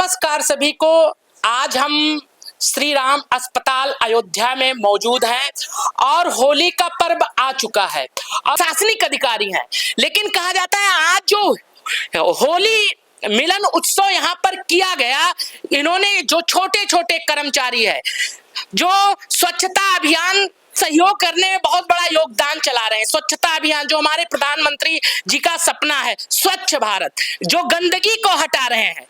नमस्कार सभी को। आज हम श्री राम अस्पताल अयोध्या में मौजूद हैं और होली का पर्व आ चुका है और प्रशासनिक अधिकारी हैं, लेकिन कहा जाता है आज जो होली मिलन उत्सव यहाँ पर किया गया, इन्होंने जो छोटे छोटे कर्मचारी है जो स्वच्छता अभियान सहयोग करने में बहुत बड़ा योगदान चला रहे हैं। स्वच्छता अभियान जो हमारे प्रधानमंत्री जी का सपना है, स्वच्छ भारत, जो गंदगी को हटा रहे हैं,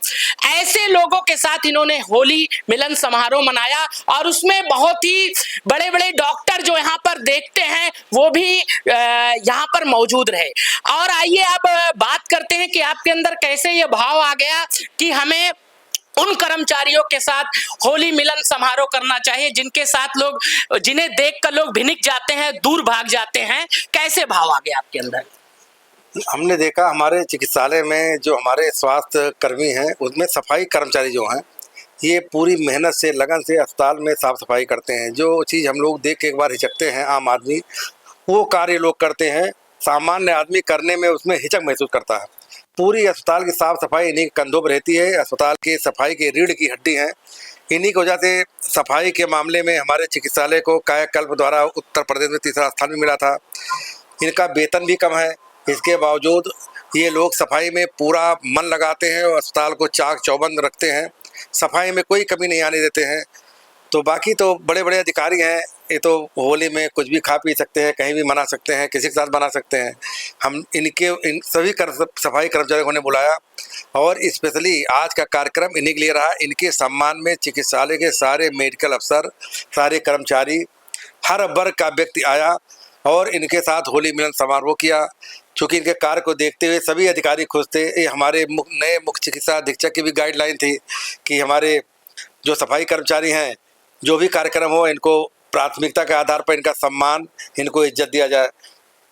ऐसे लोगों के साथ इन्होंने होली मिलन समारोह मनाया और उसमें बहुत ही बड़े बड़े डॉक्टर जो यहाँ पर देखते हैं वो भी यहाँ पर मौजूद रहे। और आइए अब बात करते हैं कि आपके अंदर कैसे ये भाव आ गया कि हमें उन कर्मचारियों के साथ होली मिलन समारोह करना चाहिए जिनके साथ लोग, जिन्हें देखकर लोग भिनिक जाते हैं, दूर भाग जाते हैं। कैसे भाव आ गया आपके अंदर? हमने देखा हमारे चिकित्सालय में जो हमारे स्वास्थ्य कर्मी हैं उसमें सफाई कर्मचारी जो हैं ये पूरी मेहनत से लगन से अस्पताल में साफ सफाई करते हैं। जो चीज़ हम लोग देख के एक बार हिचकते हैं आम आदमी, वो कार्य लोग करते हैं, सामान्य आदमी करने में उसमें हिचक महसूस करता है। पूरी अस्पताल की साफ सफाई इन्हीं के कंधों पर रहती है। अस्पताल की सफाई की रीढ़ की हड्डी हैं। इन्हीं की वजह से सफाई के मामले में हमारे चिकित्सालय को कायाकल्प द्वारा उत्तर प्रदेश में तीसरा स्थान भी मिला था। इनका वेतन भी कम है, इसके बावजूद ये लोग सफाई में पूरा मन लगाते हैं और अस्पताल को चाक चौबंद रखते हैं, सफाई में कोई कमी नहीं आने देते हैं। तो बाकी तो बड़े बड़े अधिकारी हैं, ये तो होली में कुछ भी खा पी सकते हैं, कहीं भी मना सकते हैं, किसी के साथ बना सकते हैं। हम इन सभी सफाई कर्मचारियों ने बुलाया और स्पेशली आज का कार्यक्रम इन्हीं के लिए रहा। इनके सम्मान में चिकित्सालय के सारे मेडिकल अफसर, सारे कर्मचारी, हर वर्ग का व्यक्ति आया और इनके साथ होली मिलन समारोह किया। चूँकि इनके कार्य को देखते हुए सभी अधिकारी खुश थे। ये हमारे नए मुख्य चिकित्सा अधीक्षक की भी गाइडलाइन थी कि हमारे जो सफाई कर्मचारी हैं, जो भी कार्यक्रम हो, इनको प्राथमिकता के आधार पर इनका सम्मान, इनको इज्जत दिया जाए।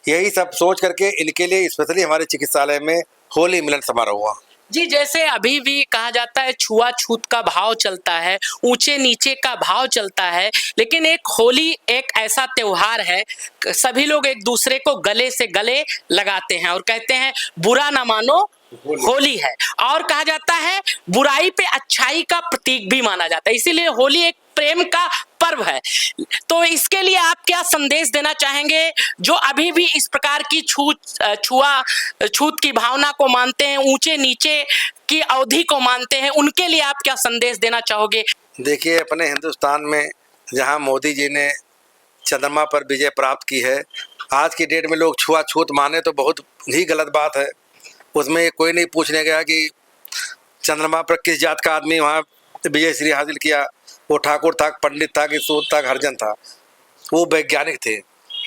यही सब सोच करके इनके लिए स्पेशली हमारे चिकित्सालय में होली मिलन समारोह हुआ। जी, जैसे अभी भी कहा जाता है छुआछूत का भाव चलता है, ऊंचे नीचे का भाव चलता है, लेकिन एक होली एक ऐसा त्योहार है, सभी लोग एक दूसरे को गले से गले लगाते हैं और कहते हैं बुरा ना मानो होली है। और कहा जाता है बुराई पे अच्छाई का प्रतीक भी माना जाता है, इसीलिए होली एक प्रेम का पर्व है। तो इसके लिए आप क्या संदेश देना चाहेंगे जो अभी भी इस प्रकार की छूत की भावना को मानते हैं, ऊंचे नीचे की अवधि को मानते हैं, उनके लिए आप क्या संदेश देना चाहोगे? देखिए, अपने हिंदुस्तान में जहां मोदी जी ने चंद्रमा पर विजय प्राप्त की है, आज की डेट में लोग छुआछूत माने तो बहुत ही गलत बात है। उसमें कोई नहीं पूछने गया कि चंद्रमा पर किस जात का आदमी वहाँ विजय श्री हासिल किया। वो ठाकुर था, पंडित था कि सूद था, हरिजन था, वो वैज्ञानिक थे।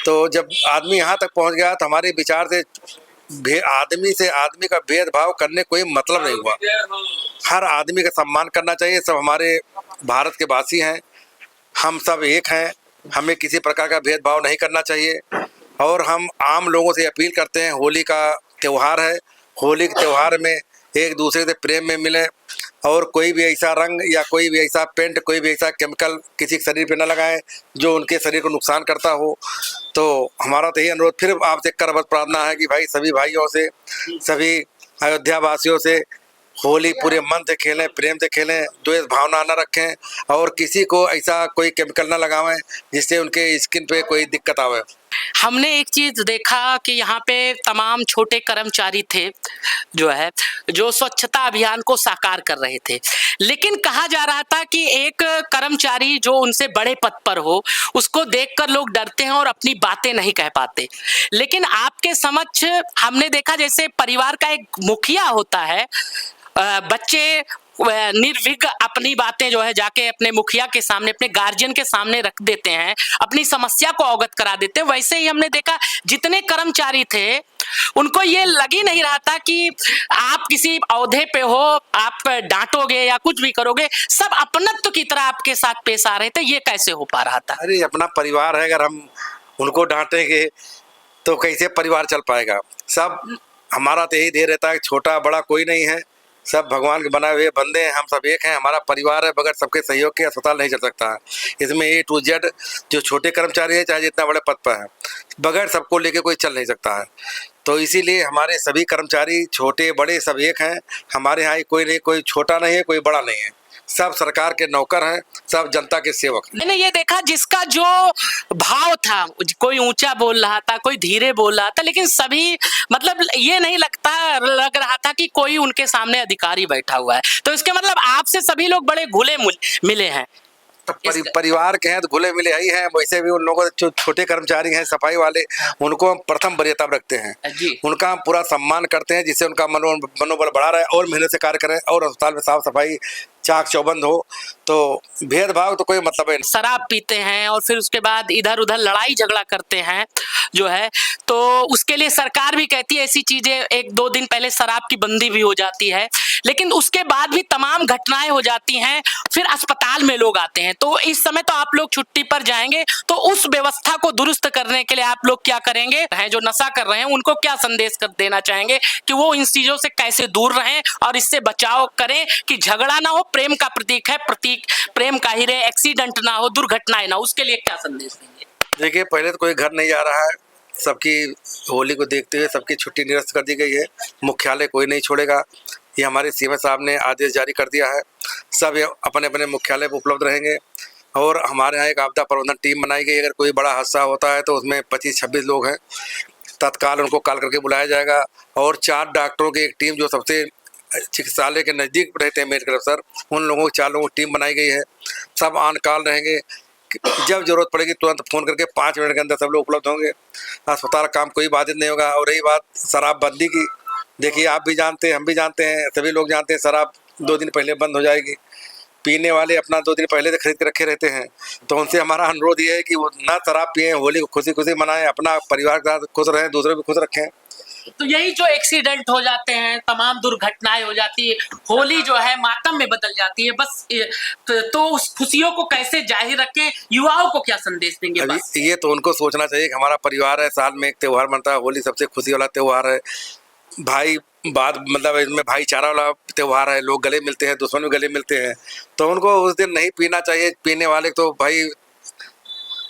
तो जब आदमी यहाँ तक पहुँच गया तो हमारे विचार से आदमी का भेदभाव करने कोई मतलब नहीं हुआ। हर आदमी का सम्मान करना चाहिए। सब हमारे भारत के वासी हैं, हम सब एक हैं, हमें किसी प्रकार का भेदभाव नहीं करना चाहिए। और हम आम लोगों से अपील करते हैं, होली का त्यौहार है, होली के त्यौहार में एक दूसरे से प्रेम में मिलें और कोई भी ऐसा रंग या कोई भी ऐसा पेंट, कोई भी ऐसा केमिकल किसी के शरीर पे न लगाएं जो उनके शरीर को नुकसान करता हो। तो हमारा तो यही अनुरोध फिर आपसे करबद्ध प्रार्थना है कि भाई सभी भाइयों से, सभी अयोध्या वासियों से होली पूरे मन से खेलें, प्रेम से खेलें, द्वेष भावना न रखें और किसी को ऐसा कोई केमिकल न लगावें जिससे उनके स्किन पे कोई दिक्कत आवे। हमने एक चीज देखा कि यहाँ पे तमाम छोटे कर्मचारी थे जो स्वच्छता अभियान को साकार कर रहे थे, लेकिन कहा जा रहा था कि एक कर्मचारी जो उनसे बड़े पद पर हो उसको देखकर लोग डरते हैं और अपनी बातें नहीं कह पाते। लेकिन आपके समक्ष हमने देखा जैसे परिवार का एक मुखिया होता है, बच्चे निर्विघ्न अपनी बातें जाके अपने मुखिया के सामने, अपने गार्जियन के सामने रख देते हैं, अपनी समस्या को अवगत करा देते हैं। वैसे ही हमने देखा जितने कर्मचारी थे उनको ये लग ही नहीं रहा था कि आप किसी औहदे पे हो, आप डांटोगे या कुछ भी करोगे, सब अपनत्व की तरह आपके साथ पेश आ रहे थे। ये कैसे हो पा रहा था? अरे अपना परिवार है, अगर हम उनको डांटेंगे तो कैसे परिवार चल पाएगा। सब हमारा तो यही ध्येय रहता है, छोटा बड़ा कोई नहीं है, सब भगवान के बनाए हुए बंदे हैं, हम सब एक हैं, हमारा परिवार है। बगैर सबके सहयोग के अस्पताल नहीं चल सकता है। इसमें A to Z जो छोटे कर्मचारी है चाहे जितना बड़े पद पर है, बगैर सबको लेके कोई चल नहीं सकता है। तो इसीलिए हमारे सभी कर्मचारी छोटे बड़े सब एक हैं। हमारे यहाँ कोई नहीं, कोई छोटा नहीं है, कोई बड़ा नहीं है, सब सरकार के नौकर हैं, सब जनता के सेवक हैं। मैंने ये देखा जिसका जो भाव था, कोई ऊंचा बोल रहा था, कोई धीरे बोल रहा था, लेकिन सभी मतलब ये नहीं लग रहा था कि कोई उनके सामने अधिकारी बैठा हुआ है। तो इसके मतलब आपसे सभी लोग बड़े घुले मिले हैं। तो परिवार के हैं तो घुले मिले ही हैं। वैसे भी उन लोगों जो छोटे कर्मचारी हैं, सफाई वाले, उनको हम प्रथम वरीयता में रखते हैं जी। उनका हम पूरा सम्मान करते हैं, जिससे उनका मनोबल बढ़ा रहे और मेहनत से कार्य करें और अस्पताल में साफ सफाई चाक चौबंद हो। तो भेदभाव तो कोई मतलब है नहीं। शराब पीते हैं और फिर उसके बाद इधर उधर लड़ाई झगड़ा करते हैं जो है, तो उसके लिए सरकार भी कहती है ऐसी चीजें, 1-2 दिन पहले शराब की बंदी भी हो जाती है, लेकिन उसके बाद भी तमाम घटनाएं हो जाती हैं। फिर अस्पताल में लोग आते हैं, तो इस समय तो आप लोग छुट्टी पर जाएंगे, तो उस व्यवस्था को दुरुस्त करने के लिए आप लोग क्या करेंगे? हैं जो नशा कर रहे हैं उनको क्या संदेश देना चाहेंगे कि वो इन चीजों से कैसे दूर रहें और इससे बचाव करें कि झगड़ा ना हो? प्रेम का प्रतीक है, प्रतीक प्रेम का ही रहे, एक्सीडेंट ना हो, दुर्घटनाएं ना हो, उसके लिए क्या संदेश देंगे? देखिए, पहले तो कोई घर नहीं जा रहा है, सबकी होली को देखते हुए सबकी छुट्टी निरस्त कर दी गई है। मुख्यालय कोई नहीं छोड़ेगा, ये हमारे सीएम साहब ने आदेश जारी कर दिया है। सब अपने अपने मुख्यालय पर उपलब्ध रहेंगे और हमारे यहाँ एक आपदा प्रबंधन टीम बनाई गई। अगर कोई बड़ा हादसा होता है तो उसमें 25-26 लोग हैं, तत्काल उनको कॉल करके बुलाया जाएगा। और 4 डॉक्टरों की एक टीम जो सबसे चिकित्सालय के नज़दीक रहते हैं मेडिकल अफसर, उन लोगों की 4 लोगों की टीम बनाई गई है। सब ऑन कॉल रहेंगे, जब जरूरत पड़ेगी तुरंत फ़ोन करके 5 मिनट के अंदर सब लोग उपलब्ध होंगे। अस्पताल काम कोई बाधित नहीं होगा। और रही बात शराबबंदी की, देखिए आप भी जानते हैं, हम भी जानते हैं, सभी लोग जानते हैं, शराब 2 दिन पहले बंद हो जाएगी। पीने वाले अपना 2 दिन पहले से खरीद के रखे रहते हैं। तो उनसे हमारा अनुरोध ये है कि वो ना शराब पिएं, होली को खुशी खुशी मनाएं, अपना परिवार के साथ खुश रहें, दूसरे भी खुश रखें। तो यही जो एक्सीडेंट हो जाते हैं, तमाम दुर्घटनाएं हो जाती है, होली जो है मातम में बदल जाती है, बस तो उस खुशियों को कैसे जाहिर रखें? युवाओं को क्या संदेश देंगे? अभी ये तो उनको सोचना चाहिए कि हमारा परिवार है, साल में एक त्यौहार बनता है, होली सबसे खुशी वाला त्यौहार है, भाई बात मतलब इसमें भाईचारा वाला त्यौहार है, लोग गले मिलते हैं, दुश्मन भी गले मिलते हैं। तो उनको उस दिन नहीं पीना चाहिए। पीने वाले तो भाई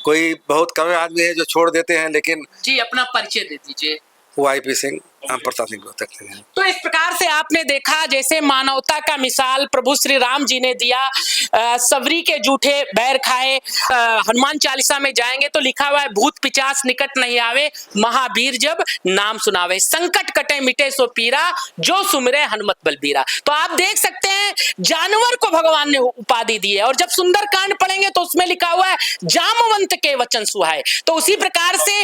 कोई बहुत कम आदमी है जो छोड़ देते हैं, लेकिन जी अपना परिचय दे दीजिए। YP सिंह, हम प्रताप सिंह सकते हैं। तो इस प्रकार से आपने देखा जैसे मानवता का मिसाल प्रभु श्री राम जी ने दिया। सबरी के जूठे बैर खाए। हनुमान चालीसा में जाएंगे तो लिखा हुआ है, भूत पिचास निकट नहीं आवे, महावीर जब नाम सुनावे, संकट कटे मिटे सो पीरा, जो सुमिरे हनुमत बलबीरा। तो आप देख सकते हैं जानवर को भगवान ने उपाधि दी है, और जब सुंदरकांड पढ़ेंगे तो उसमें लिखा हुआ है, जामवंत के वचन सुहाए। तो उसी प्रकार से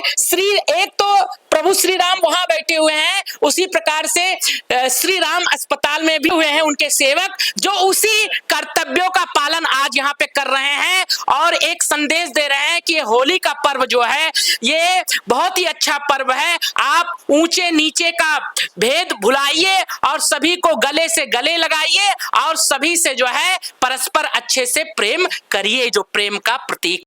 एक तो प्रभु श्री राम वहां बैठे हुए हैं, उसी प्रकार से श्री राम अस्पताल में भी हुए हैं उनके सेवक, जो उसी कर्तव्यों का पालन आज यहाँ पे कर रहे हैं और एक संदेश दे रहे हैं कि होली का पर्व जो है ये बहुत ही अच्छा पर्व है। आप ऊंचे नीचे का भेद भुलाइए और सभी को गले से गले लगाइए और सभी से जो है परस्पर अच्छे से प्रेम करिए, जो प्रेम का प्रतीक